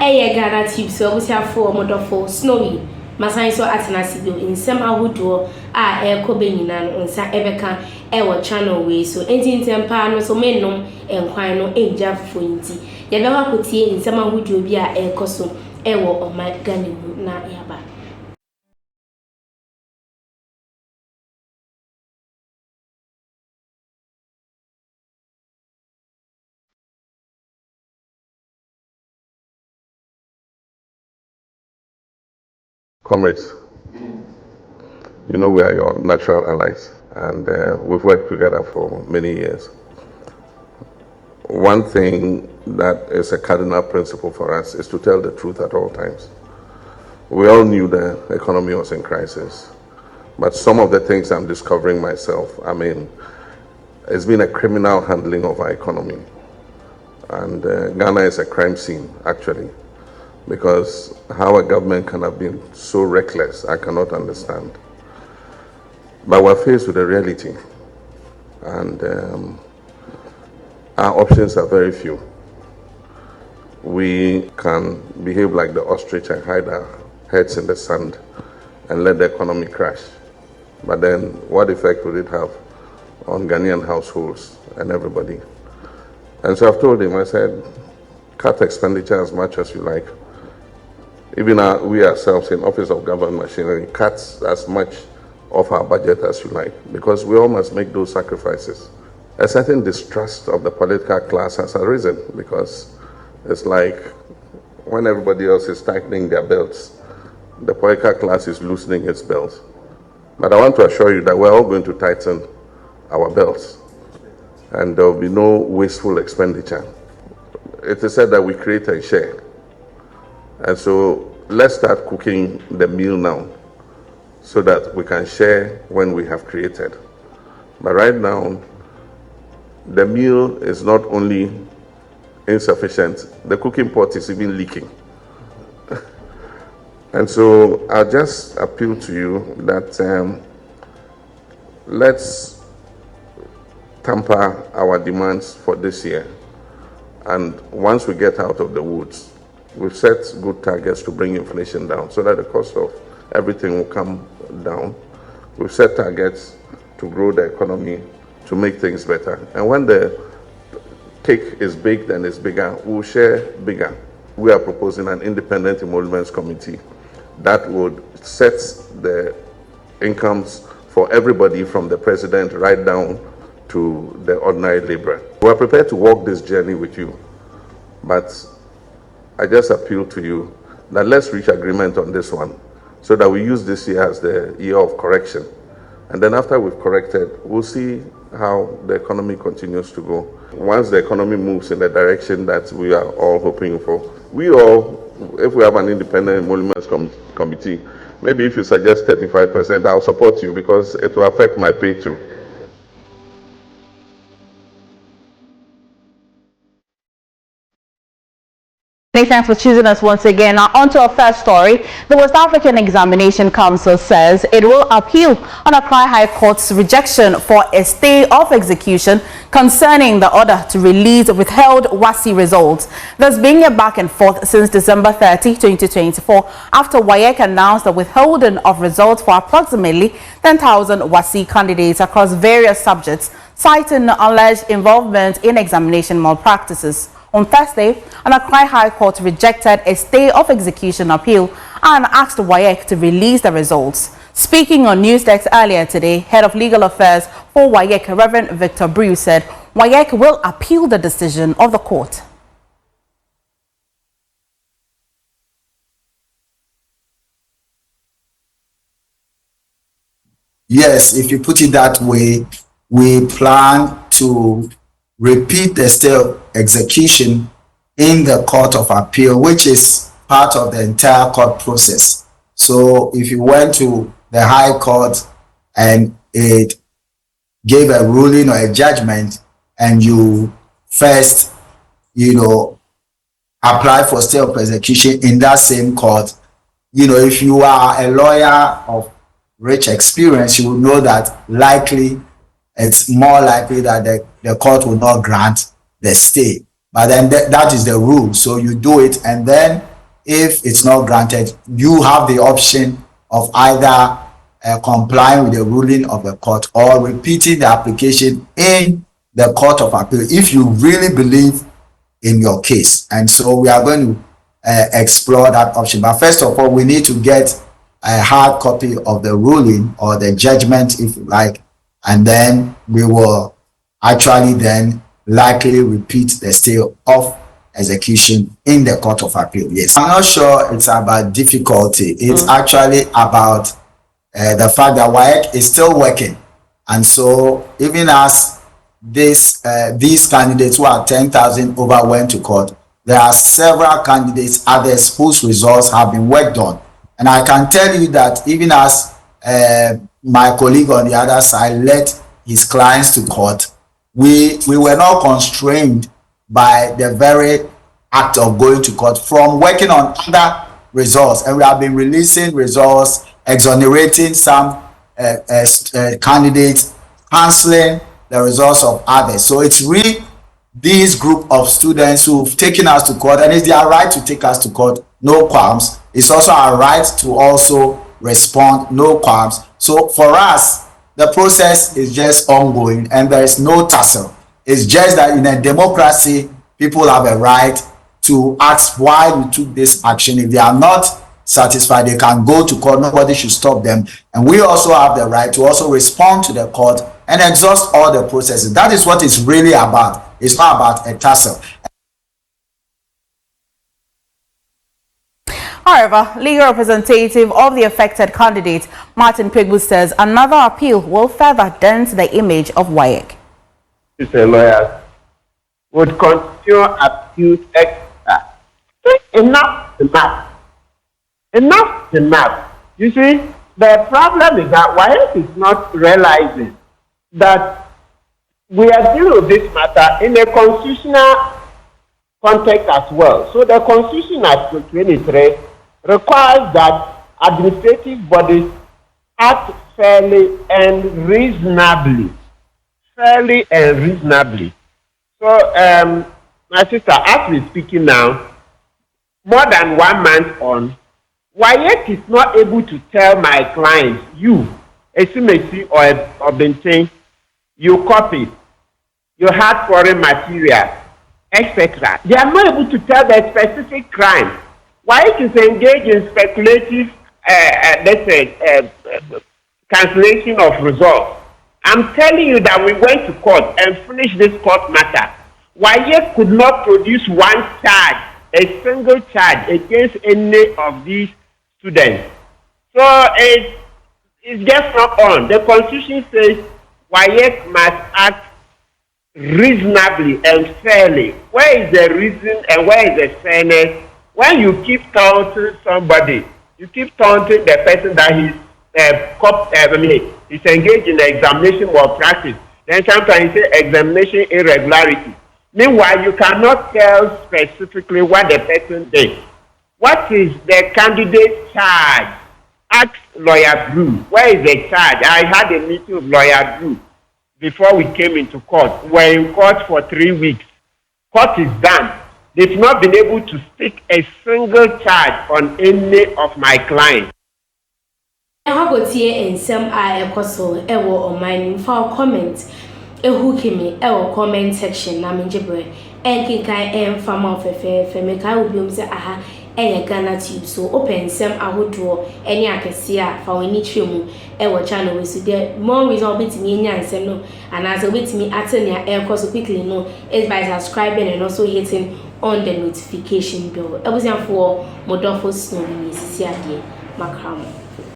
Ghanatube so we have for model snowy. Masan so atenasibio in some ahodo kobenina no nsa ebeka wo channel we so enti ntempa no so mennom enkwan no enja fonti ye be hakotie in some ahodo bi ekoso wo omagane mu na yaba. Comrades, you know we are your natural allies, and we've worked together for many years. One thing that is a cardinal principle for us is to tell the truth at all times. We all knew the economy was in crisis, but some of the things I'm discovering myself, I mean, it's been a criminal handling of our economy. And Ghana is a crime scene, actually. Because how a government can have been so reckless, I cannot understand. But we're faced with a reality, and our options are very few. We can behave like the ostrich and hide our heads in the sand and let the economy crash. But then what effect would it have on Ghanaian households and everybody? And so I've told him, I said, cut expenditure as much as you like. Even we ourselves in Office of Government Machinery cut as much of our budget as you like, because we all must make those sacrifices. A certain distrust of the political class has arisen, because it's like when everybody else is tightening their belts, the political class is loosening its belts. But I want to assure you that we're all going to tighten our belts, and there will be no wasteful expenditure. It is said that we create and share. And so let's start cooking the meal now so that we can share when we have created. But right now, the meal is not only insufficient, the cooking pot is even leaking. And so I'll just appeal to you that let's temper our demands for this year. And once we get out of the woods, we've set good targets to bring inflation down so that the cost of everything will come down. We've set targets to grow the economy, to make things better. And when the cake is baked and it's bigger, we'll share bigger. We are proposing an independent emoluments committee that would set the incomes for everybody from the president right down to the ordinary laborer. We're prepared to walk this journey with you, but I just appeal to you that let's reach agreement on this one so that we use this year as the year of correction. And then after we've corrected, we'll see how the economy continues to go. Once the economy moves in the direction that we are all hoping for, we all, if we have an independent emoluments committee, maybe if you suggest 35%, I'll support you because it will affect my pay too. Thanks for choosing us once again. Now, on to our first story. The West African Examination Council says it will appeal on Accra High Court's rejection for a stay of execution concerning the order to release withheld WAEC results. There's been a back and forth since December 30, 2024, after WAEC announced the withholding of results for approximately 10,000 WAEC candidates across various subjects, citing alleged involvement in examination malpractices. On Thursday, an Accra High Court rejected a stay of execution appeal and asked WAEC to release the results. Speaking on Newsdesk earlier today, Head of Legal Affairs for WAEC, Reverend Ɂ said WAEC will appeal the decision of the court. Yes, if you put it that way, we plan to repeat the stay of execution in the Court of Appeal, which is part of the entire court process. So if you went to the High Court and it gave a ruling or a judgment and you first, apply for stay of execution in that same court, if you are a lawyer of rich experience, you will know that it's more likely that the court will not grant the stay. But then that is the rule. So you do it, and then if it's not granted, you have the option of either complying with the ruling of the court or repeating the application in the Court of Appeal if you really believe in your case. And so we are going to explore that option. But first of all, we need to get a hard copy of the ruling or the judgment, if you like, and then we will actually then likely repeat the stay of execution in the Court of Appeal. Yes, I'm not sure it's about difficulty. It's actually about the fact that WAEC is still working, and so even as these candidates who are 10,000 over went to court, there are several candidates, others whose results have been worked on. And I can tell you that even as my colleague on the other side led his clients to court, we were not constrained by the very act of going to court from working on other results. And we have been releasing results, exonerating some candidates, cancelling the results of others. So it's really this group of students who've taken us to court, and it's their right to take us to court, no qualms. It's also our right to also respond, no qualms. So for us, the process is just ongoing and there is no tussle. It's just that in a democracy, people have a right to ask why we took this action. If they are not satisfied, they can go to court. Nobody should stop them. And we also have the right to also respond to the court and exhaust all the processes. That is what it's really about. It's not about a tussle. However, legal representative of the affected candidate, Martin Pigbu, says another appeal will further dent the image of WAEC. A lawyer would continue appeals extra. Enough. You see, the problem is that WAEC is not realizing that we are dealing with this matter in a constitutional context as well. So the Constitution Article 23 requires that administrative bodies act fairly and reasonably. So, my sister, as we're speaking now, more than 1 month on, WAEC is not able to tell my clients, you, Esumesi or Bentin, you copied, you had foreign material, etc. They are not able to tell the specific crime. WAEC is engaged in speculative, cancellation of results. I'm telling you that we went to court and finished this court matter. WAEC could not produce one charge, a single charge against any of these students. So it's just not on. The Constitution says WAEC must act reasonably and fairly. Where is the reason and where is the fairness? When you keep taunting somebody, you keep taunting the person that he's engaged in examination or practice. Then sometimes you say examination irregularity. Meanwhile, you cannot tell specifically what the person did. What is the candidate's charge? Ask Lawyer Drew. Where is the charge? I had a meeting with Lawyer Drew before we came into court. We're in court for 3 weeks. Court is done. They've not been able to stick a single charge on any of my clients. Hagotie ensem a ekoso ewo online for comment ehukimi ewo comment section na menjebre enkinkan enfama ofefe meka obiom se aha eye Ghanatube so open sem ahodo eni akese a fa wani twemu ewo channel we so there more reason obetimi enya nsem no anaso obetimi atenia ekoso quickly no is by subscribing and also hitting on the notification bell. Ebusian for modofo snowy sisi ade makramo.